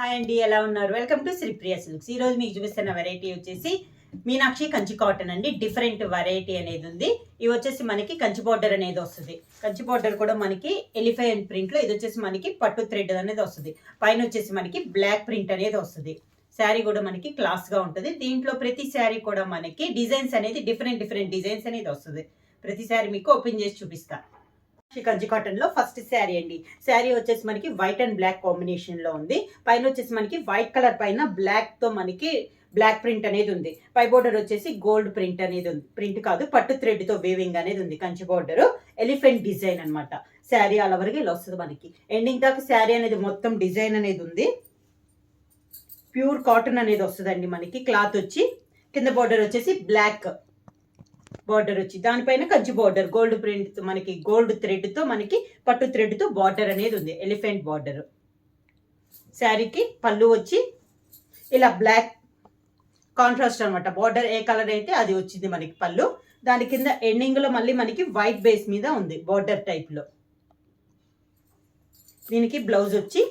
Hi అండి, ఎలా ఉన్నారు? Welcome to Sripriya silks. ఈరోజు మీకు చూపిస్తున్న వెరైటీ వచ్చేసి మీనాక్షి కంచి కాటన్ అండి. డిఫరెంట్ వెరైటీ అనేది ఉంది. ఇవి వచ్చేసి మనకి కంచి బోర్డర్ అనేది వస్తుంది. కంచి బోర్డర్ కూడా మనకి ఎలిఫెంట్ ప్రింట్ లో, ఇది వచ్చేసి మనకి పట్టు థ్రెడ్ అనేది వస్తుంది. పైన వచ్చేసి మనకి బ్లాక్ ప్రింట్ అనేది వస్తుంది. శారీ కూడా మనకి క్లాస్ గా ఉంటుంది. దీంట్లో ప్రతి శారీ కూడా మనకి డిజైన్స్ అనేది డిఫరెంట్ డిజైన్స్ అనేది వస్తుంది. ప్రతి శారీ మీకు ఓపెన్ చేసి చూపిస్తా. కంచి కాటన్ లో ఫస్ట్ శారీ అండి. శారీ వచ్చేసి మనకి వైట్ అండ్ బ్లాక్ కాంబినేషన్ లో ఉంది. పైన వచ్చేసి మనకి వైట్ కలర్ పైన బ్లాక్ తో మనకి బ్లాక్ ప్రింట్ అనేది ఉంది. పై బోర్డర్ వచ్చేసి గోల్డ్ ప్రింట్ అనేది ఉంది. ప్రింట్ కాదు, పట్టు థ్రెడ్ తో వేవింగ్ అనేది ఉంది. కంచి బోర్డర్ ఎలిఫెంట్ డిజైన్ అనమాట. శారీ అలా వరకు ఇలా వస్తుంది. మనకి ఎండింగ్ దాకా శారీ అనేది మొత్తం డిజైన్ అనేది ఉంది. ప్యూర్ కాటన్ అనేది వస్తుందండి. మనకి క్లాత్ వచ్చి కింద బోర్డర్ వచ్చేసి బ్లాక్ బార్డర్ వచ్చి దానిపైన కంచి బార్డర్ గోల్డ్ ప్రింట్ తో మనకి గోల్డ్ థ్రెడ్ తో మనకి పట్టు థ్రెడ్ తో బార్డర్ అనేది ఉంది. Elephant border. శారీకి పళ్ళు వచ్చి ఇలా బ్లాక్ కాంట్రాస్ట్ అనమాట. బార్డర్ ఏ కలర్ అయితే అది వచ్చింది మనకి పళ్ళు. దాని కింద ఎండింగ్ లో మళ్ళీ మనకి వైట్ బేస్ మీద ఉంది బార్డర్ టైప్ లో. దీనికి బ్లౌజ్ వచ్చి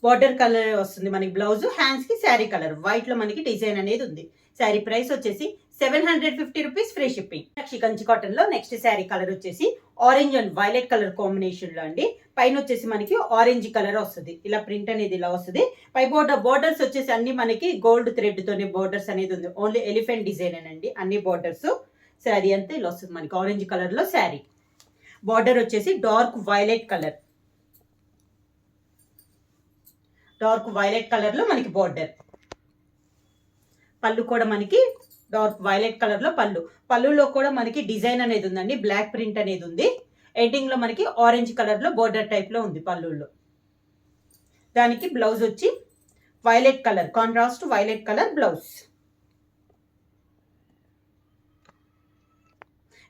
బార్డర్ కలర్ వస్తుంది మనకి బ్లౌజ్. హ్యాండ్స్ కి శారీ కలర్ వైట్ లో మనకి డిజైన్ అనేది ఉంది. శారీ ప్రైస్ వచ్చేసి 750 rupees, free shipping. Kanchi cotton లో నెక్స్ట్ శారీ కలర్ వచ్చేసి orange and violet colour combination లో అండి. పైన వచ్చేసి మనకి ఆరెంజ్ కలర్ వస్తుంది. ఇలా ప్రింట్ అనేది ఇలా వస్తుంది. పై బోర్డర్స్ వచ్చేసి అన్ని మనకి గోల్డ్ థ్రెడ్ తోనే బోర్డర్స్ అనేది ఉంది. ఓన్లీ ఎలిఫెంట్ డిజైన్ అండి అన్ని బోర్డర్స్. శారీ అంతా ఇలా వస్తుంది మనకి ఆరెంజ్ కలర్ లో శారీ. బార్డర్ వచ్చేసి డార్క్ వైలెట్ కలర్ లో మనకి బార్డర్. పళ్ళు కూడా మనకి డార్క్ వైలెట్ కలర్ లో పళ్ళులో కూడా మనకి డిజైన్ అనేది ఉందండి. బ్లాక్ ప్రింట్ అనేది ఉంది. ఎండింగ్ లో మనకి ఆరెంజ్ కలర్ లో బోర్డర్ టైప్ లో ఉంది పళ్ళులో. దానికి బ్లౌజ్ వచ్చి violet colour, contrast violet colour blouse.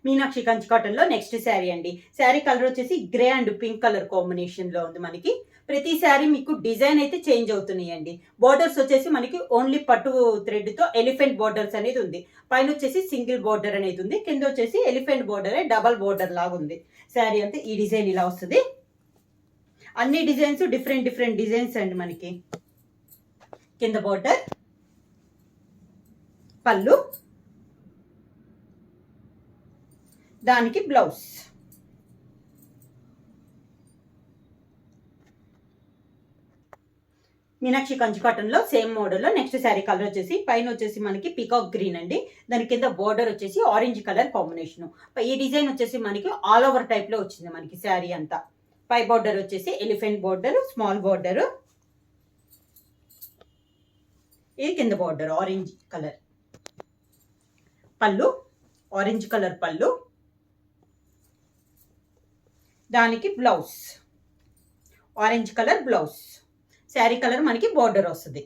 Meenakshi Kanchi cotton లో నెక్స్ట్ శారీ అండి. శారీ కలర్ వచ్చేసి grey and pink colour combination లో ఉంది. మనకి ప్రతి శారీ మీకు డిజైన్ అయితే చేంజ్ అవుతున్నాయండి. బోర్డర్స్ వచ్చేసి మనకి ఓన్లీ పట్టు థ్రెడ్ తో ఎలిఫెంట్ బోర్డర్స్ అనేది ఉంది. పైన వచ్చేసి సింగిల్ బోర్డర్ అనేది ఉంది. కింద వచ్చేసి ఎలిఫెంట్ బోర్డర్ డబల్ బోర్డర్ లాగా ఉంది. శారీ అంతా ఈ డిజైన్ ఇలా వస్తుంది. అన్ని డిజైన్స్ డిఫరెంట్ డిజైన్స్ అండి. మనకి కింద బోర్డర్, పళ్ళు, దానికి బ్లౌజ్. మీనాక్షి కంచి కాటన్ లో సేమ్ మోడల్ లో నెక్స్ట్ శారీ కలర్ వచ్చేసి పైన వచ్చేసి మనకి పీకాక్ గ్రీన్ అండి. దాని కింద బోర్డర్ వచ్చేసి ఆరెంజ్ కలర్ కాంబినేషన్. ఈ డిజైన్ వచ్చేసి మనకి ఆల్ ఓవర్ టైప్ లో వచ్చింది మనకి శారీ అంతా. పై బోర్డర్ వచ్చేసి ఎలిఫెంట్ బోర్డర్, స్మాల్ బోర్డర్. ఇది కింద బోర్డర్ ఆరెంజ్ కలర్. పళ్ళు ఆరెంజ్ కలర్ పళ్ళు, దానికి blouse orange colour blouse. Sari colour మనకి బోర్డర్ వస్తుంది.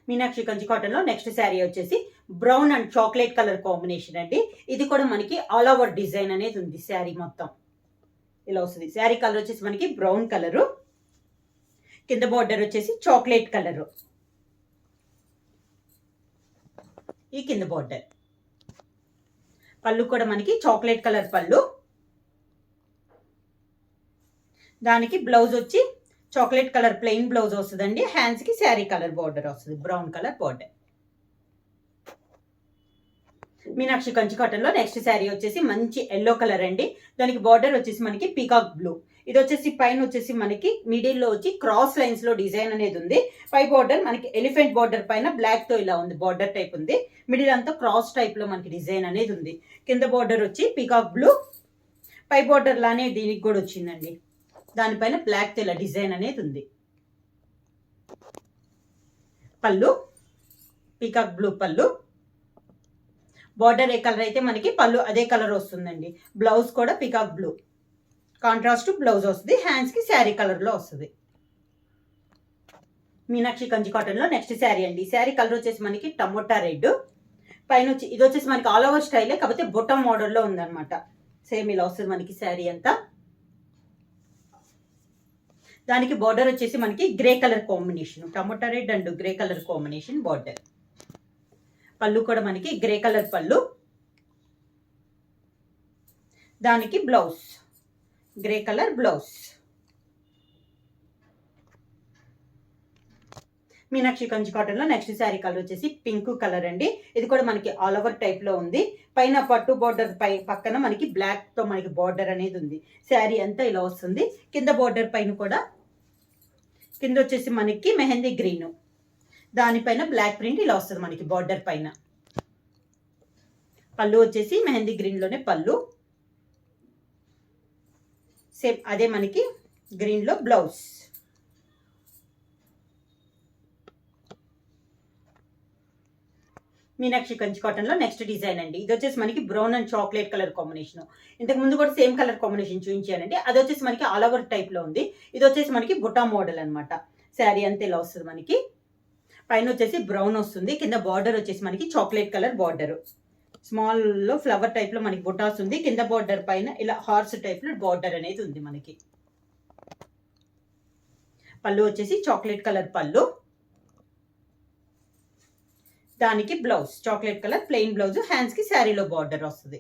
మీనాక్షి కంచి కాటన్ లో నెక్స్ట్ శారీ వచ్చేసి brown and chocolate colour combination అండి. ఇది కూడా మనకి ఆల్ ఓవర్ డిజైన్ అనేది ఉంది. శారీ మొత్తం ఇలా వస్తుంది. శారీ కలర్ వచ్చేసి మనకి బ్రౌన్ కలరు. కింద బోర్డర్ వచ్చేసి చాక్లెట్ కలరు. ఈ కింద బోర్డర్. పళ్ళు కూడా మనకి చాక్లెట్ కలర్ పళ్ళు. దానికి బ్లౌజ్ వచ్చి చాక్లెట్ కలర్ ప్లెయిన్ బ్లౌజ్ వస్తుందండి. హ్యాండ్స్ కి శారీ కలర్ బార్డర్ వస్తుంది, brown colour border. Meenakshi Kanchi cotton లో నెక్స్ట్ శారీ వచ్చేసి మంచి ఎల్లో కలర్ అండి. దానికి బార్డర్ వచ్చేసి మనకి పీకాక్ బ్లూ. ఇది వచ్చేసి పైన వచ్చేసి మనకి మిడిల్ లో వచ్చి క్రాస్ లైన్స్ లో డిజైన్ అనేది ఉంది. పై బార్డర్ మనకి ఎలిఫెంట్ బార్డర్ పైన బ్లాక్ తో ఇలా ఉంది, బార్డర్ టైప్ ఉంది. మిడిల్ అంతా క్రాస్ టైప్ లో మనకి డిజైన్ అనేది ఉంది. కింద బార్డర్ వచ్చి పీకాక్ బ్లూ. పై బార్డర్ లానే దీనికి కూడా వచ్చిందండి. దానిపైన బ్లాక్ తో ఇలా డిజైన్ అనేది ఉంది. పళ్ళు పీకాక్ బ్లూ పళ్ళు. బార్డర్ ఏ కలర్ అయితే మనకి పళ్ళు అదే కలర్ వస్తుందండి. బ్లౌజ్ కూడా పీకాక్ బ్లూ కాంట్రాస్ట్ బ్లౌజ్ వస్తుంది. హ్యాండ్స్ కి శారీ కలర్ లో వస్తుంది. మీనాక్షి కంచి కాటన్ లో నెక్స్ట్ శారీ అండి. శారీ కలర్ వచ్చేసి మనకి టమోటా రెడ్. పైన వచ్చి ఇది వచ్చేసి మనకి ఆల్ ఓవర్ స్టైలే, కాకపోతే బొటం మోడల్లో ఉందన్నమాట. సేమ్ ఇలా వస్తుంది మనకి శారీ అంతా. దానికి బార్డర్ వచ్చేసి మనకి grey colour combination, tomato red and grey colour combination border. పళ్ళు కూడా మనకి గ్రే కలర్ పళ్ళు. దానికి blouse grey colour blouse. Meenakshi Kanchi cotton లో నెక్స్ట్ శారీ కలర్ వచ్చేసి పింక్ కలర్ అండి. ఇది కూడా మనకి ఆల్ ఓవర్ టైప్ లో ఉంది. పైన పట్టు బోర్డర్ పక్కన మనకి బ్లాక్ తో మనకి బోర్డర్ అనేది ఉంది. శారీ అంతా ఇలా వస్తుంది. కింద బోర్డర్ పైన కూడా కింద వచ్చేసి మనకి మెహందీ గ్రీన్, దానిపైన బ్లాక్ ప్రింట్ ఇలా వస్తుంది మనకి బోర్డర్ పైన. పళ్ళు వచ్చేసి మెహందీ గ్రీన్ లోనే పళ్ళు, సేమ్ అదే మనకి గ్రీన్ లో బ్లౌజ్. మీనాక్షి కంచి కాటన్ లో నెక్స్ట్ డిజైన్ అండి. ఇది వచ్చేసి మనకి brown and chocolate colour combination. ఇంతకు ముందు కూడా సేమ్ కలర్ కాంబినేషన్ చూపించానండి. అది వచ్చేసి మనకి ఆల్ ఓవర్ టైప్ లో ఉంది. ఇది వచ్చేసి మనకి బుటా మోడల్ అనమాట. శారీ అంతా ఇలా వస్తుంది మనకి. పైన వచ్చేసి బ్రౌన్ వస్తుంది, కింద బార్డర్ వచ్చేసి మనకి చాక్లెట్ కలర్ బార్డర్, స్మాల్ లో ఫ్లవర్ టైప్ లో మనకి బుటాస్ ఉంది. కింద బార్డర్ పైన ఇలా హార్స్ టైప్ లో బార్డర్ అనేది ఉంది మనకి. పళ్ళు వచ్చేసి చాక్లెట్ కలర్ పళ్ళు, దానికి blouse chocolate colour plain blouse, hands కి శారీలో బార్డర్ వస్తుంది.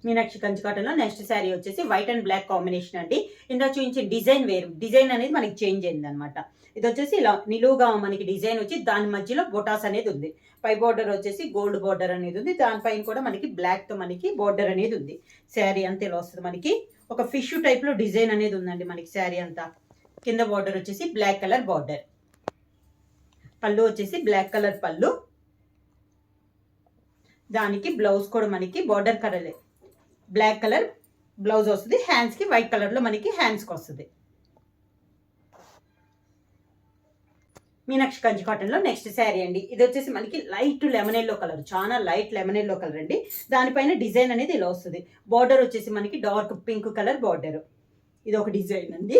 మీనాక్షి కంచి కాటన్ లో నెక్స్ట్ శారీ వచ్చేసి వైట్ అండ్ బ్లాక్ కాంబినేషన్ అండి. ఇందులో చూపించిన డిజైన్ వేరు, డిజైన్ అనేది మనకి చేంజ్ అయింది అనమాట. ఇది వచ్చేసి ఇలా నిలువుగా మనకి డిజైన్ వచ్చి దాని మధ్యలో బొటాస్ అనేది ఉంది. పై బార్డర్ వచ్చేసి గోల్డ్ బార్డర్ అనేది ఉంది. దానిపైన కూడా మనకి బ్లాక్ తో మనకి బార్డర్ అనేది ఉంది. శారీ అంతా ఇలా వస్తుంది మనకి. ఒక ఫిష్ టైప్ లో డిజైన్ అనేది ఉందండి మనకి శారీ అంతా. కింద బార్డర్ వచ్చేసి బ్లాక్ కలర్ బార్డర్, పళ్ళు వచ్చేసి బ్లాక్ కలర్ పళ్ళు, దానికి బ్లౌజ్ కూడా మనకి border colour black colour blouse వస్తుంది. హ్యాండ్స్ కి వైట్ కలర్ లో మనకి హ్యాండ్స్ కి వస్తుంది. మీనాక్షి కంచి కాటన్ లో నెక్స్ట్ శారీ అండి. ఇది వచ్చేసి మనకి లైట్ లెమన్ ఎల్లో కలర్, చాలా లైట్ లెమన్ ఎల్లో కలర్ అండి. దానిపైన డిజైన్ అనేది ఇలా వస్తుంది. బార్డర్ వచ్చేసి మనకి డార్క్ పింక్ కలర్ బార్డర్. ఇది ఒక డిజైన్ అండి.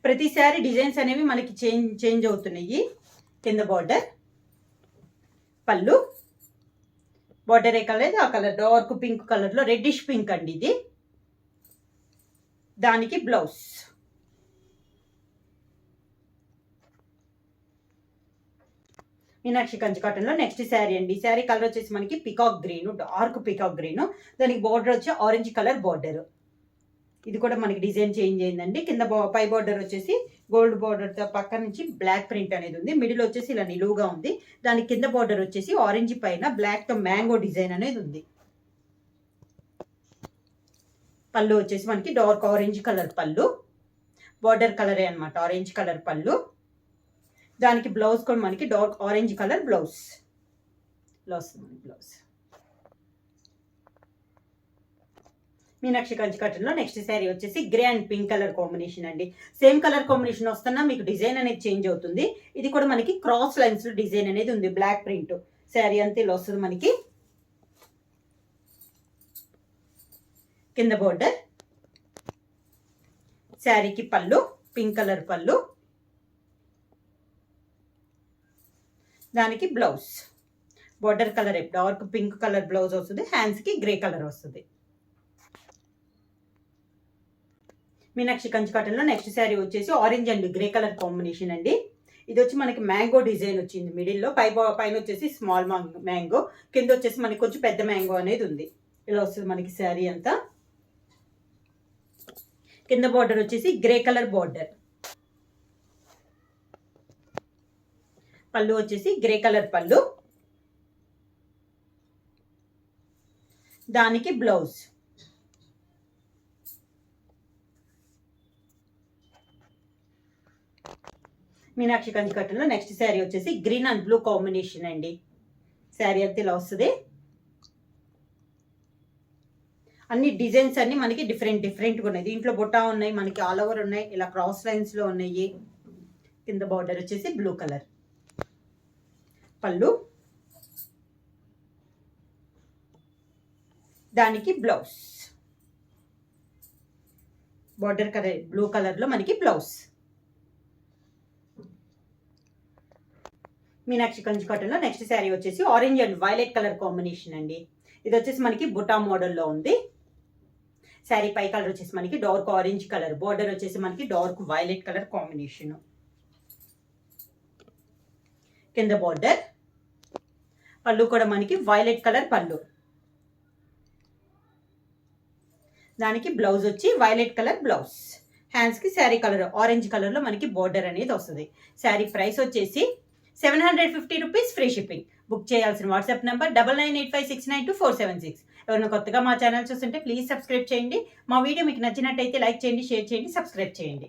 ప్రతిసారి డిజైన్స్ అనేవి మనకి చేంజ్ అవుతున్నాయి. కింద బార్డర్, పళ్ళు బార్డర్ ఏ కలర్ ఆ కలర్ డార్క్ పింక్ కలర్ లో రెడ్డిష్ పింక్ అండి ఇది. దానికి బ్లౌజ్. మీనాక్షి కంచి కాటన్ లో నెక్స్ట్ శారీ అండి. శారీ కలర్ వచ్చేసి మనకి peacock green, dark peacock green, దానికి బార్డర్ వచ్చి ఆరెంజ్ కలర్ బార్డర్. ఇది కూడా మనకి డిజైన్ చేంజ్ అయిందండి. కింద పై బార్డర్ వచ్చేసి గోల్డ్ బార్డర్ తో పక్క నుంచి బ్లాక్ ప్రింట్ అనేది ఉంది. మిడిల్ వచ్చేసి ఇలా నిలువుగా ఉంది. దాని కింద బార్డర్ వచ్చేసి ఆరెంజ్ పైన బ్లాక్ తో మ్యాంగో డిజైన్ అనేది ఉంది. పళ్ళు వచ్చేసి మనకి డార్క్ ఆరెంజ్ కలర్ పళ్ళు, బార్డర్ కలరే అనమాట ఆరెంజ్ కలర్ పళ్ళు. దానికి బ్లౌజ్ కూడా మనకి dark orange colour blouse. Blouse Meenakshi Kanchi cotton లో నెక్స్ట్ శారీ వచ్చేసి grey and pink colour combination అండి. సేమ్ కలర్ కాంబినేషన్ వస్తున్నా మీకు డిజైన్ అనేది చేంజ్ అవుతుంది. ఇది కూడా మనకి క్రాస్ లైన్స్ లో డిజైన్ అనేది ఉంది, బ్లాక్ ప్రింట్. శారీ అంతా ఇలా వస్తుంది మనకి. కింద బోర్డర్, శారీకి పళ్ళు పింక్ కలర్ పళ్ళు, దానికి blouse border colour dark pink colour blouse వస్తుంది. హ్యాండ్స్ కి గ్రే కలర్ వస్తుంది. మీనాక్షి కంచి కాటన్ లో నెక్స్ట్ శారీ వచ్చేసి orange and grey colour combination అండి. ఇది వచ్చి మనకి మ్యాంగో డిజైన్ వచ్చింది మిడిల్ లో. పైన వచ్చేసి స్మాల్ మ్యాంగో, కింద వచ్చేసి మనకి కొంచెం పెద్ద మ్యాంగో అనేది ఉంది. ఇలా వస్తుంది మనకి శారీ అంతా. కింద బార్డర్ వచ్చేసి గ్రే కలర్ బార్డర్, పళ్ళు వచ్చేసి గ్రే కలర్ పళ్ళు, దానికి బ్లౌజ్. మీనాక్షి కంచి కాటన్ లో నెక్స్ట్ శారీ వచ్చేసి గ్రీన్ అండ్ బ్లూ కాంబినేషన్ అండి. శారీ అంతా ఇలా వస్తుంది. అన్ని డిజైన్స్ అన్ని మనకి డిఫరెంట్ గా ఉన్నాయి. దీంట్లో బుట్టా ఉన్నాయి, మనకి ఆల్ ఓవర్ ఉన్నాయి, ఇలా క్రాస్ లైన్స్ లో ఉన్నాయి. కింద బార్డర్ వచ్చేసి బ్లూ కలర్, పళ్ళు, దానికి blouse. Border colour blue colour లో మనకి బ్లౌజ్. మీనాక్షి కంచి కాటన్ లో నెక్స్ట్ శారీ వచ్చేసి orange and violet colour combination అండి. ఇది వచ్చేసి మనకి బుటా మోడల్లో ఉంది. శారీ పై కలర్ వచ్చేసి మనకి డార్క్ ఆరెంజ్ కలర్, బార్డర్ వచ్చేసి మనకి డార్క్ వైలెట్ కలర్ కాంబినేషన్. కింద బార్డర్, పళ్ళు కూడా మనకి వైలెట్ కలర్ పళ్ళు, దానికి బ్లౌజ్ వచ్చి వైలెట్ కలర్ బ్లౌజ్. హ్యాండ్స్కి శారీ కలర్ ఆరెంజ్ కలర్లో మనకి బోర్డర్ అనేది వస్తుంది. శారీ ప్రైస్ వచ్చేసి 750 రూపీస్, ఫ్రీ షిప్పింగ్. బుక్ చేయాల్సిన వాట్సాప్ నెంబర్ 9985692476. ఎవరైనా కొత్తగా మా ఛానల్ చూస్తుంటే ప్లీజ్ సబ్స్క్రైబ్ చేయండి. మా వీడియో మీకు నచ్చినట్టయితే లైక్ చేయండి, షేర్ చేయండి, సబ్స్క్రైబ్ చేయండి.